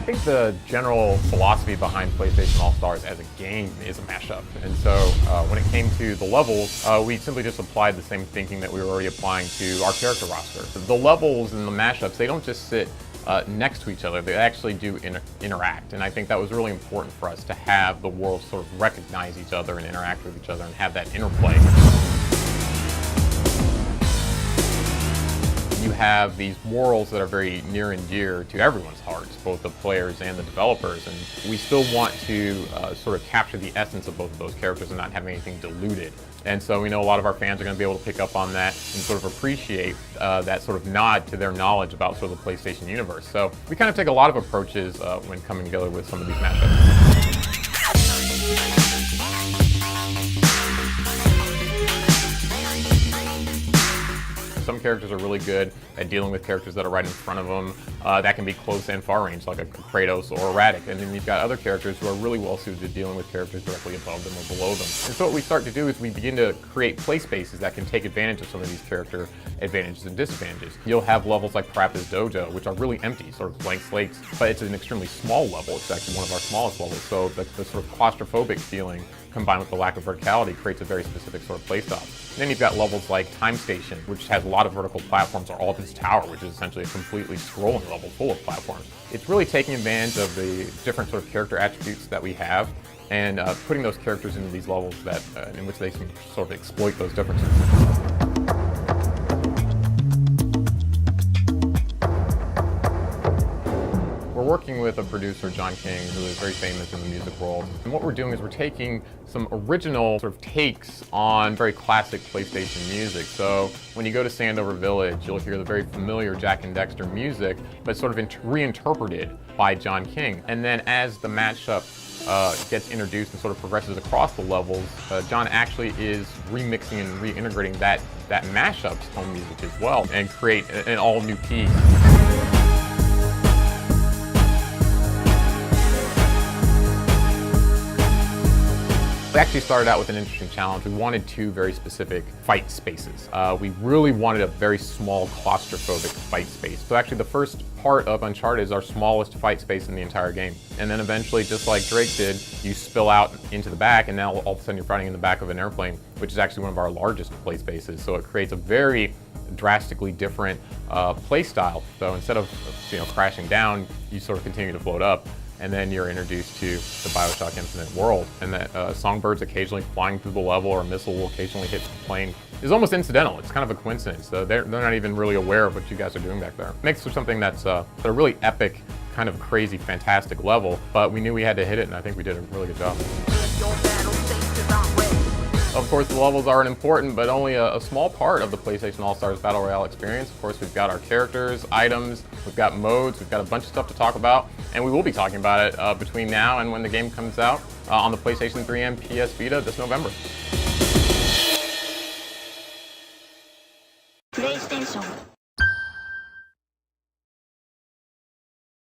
think the general philosophy behind PlayStation All-Stars as a game is a mashup. And so when it came to the levels, we simply just applied the same thinking that we were already applying to our character roster. The levels and the mashups, they don't just sit next to each other, they actually do interact. And I think that was really important for us to have the worlds sort of recognize each other and interact with each other and have that interplay. You have these worlds that are very near and dear to everyone's hearts, both the players and the developers, and we still want to sort of capture the essence of both of those characters and not have anything diluted. And so we know a lot of our fans are going to be able to pick up on that and sort of appreciate that sort of nod to their knowledge about sort of the PlayStation universe. So we kind of take a lot of approaches when coming together with some of these mashups. Some characters are really good at dealing with characters that are right in front of them. That can be close and far range, like a Kratos or a Radic. And then you've got other characters who are really well suited to dealing with characters directly above them or below them. And so what we start to do is we begin to create play spaces that can take advantage of some of these character advantages and disadvantages. You'll have levels like Parappa's Dojo, which are really empty, sort of blank slates, but it's an extremely small level. It's actually one of our smallest levels. So the sort of claustrophobic feeling combined with the lack of verticality creates a very specific sort of playstyle. And then you've got levels like Time Station, which has a lot of vertical platforms, or all of this tower, which is essentially a completely scrolling level full of platforms. It's really taking advantage of the different sort of character attributes that we have and putting those characters into these levels that in which they can sort of exploit those differences. We're working with a producer, John King, who is very famous in the music world. And what we're doing is we're taking some original sort of takes on very classic PlayStation music. So when you go to Sandover Village, you'll hear the very familiar Jack and Dexter music, but sort of reinterpreted by John King. And then as the mashup gets introduced and sort of progresses across the levels, John actually is remixing and reintegrating that mashup's home music as well and create an all new piece. We actually started out with an interesting challenge. We wanted two very specific fight spaces. We really wanted a very small claustrophobic fight space. So actually the first part of Uncharted is our smallest fight space in the entire game. And then eventually, just like Drake did, you spill out into the back and now all of a sudden you're fighting in the back of an airplane, which is actually one of our largest play spaces. So it creates a very drastically different play style. So instead of crashing down, you sort of continue to float up. And then you're introduced to the BioShock Infinite world, and that songbirds occasionally flying through the level or a missile will occasionally hit the plane is almost incidental. It's kind of a coincidence. They're not even really aware of what you guys are doing back there. It makes for something that's a really epic, kind of crazy, fantastic level, but we knew we had to hit it, and I think we did a really good job. Of course, the levels are important, but only a small part of the PlayStation All-Stars Battle Royale experience. Of course, we've got our characters, items, we've got modes, we've got a bunch of stuff to talk about, and we will be talking about it between now and when the game comes out on the PlayStation 3 and PS Vita this November.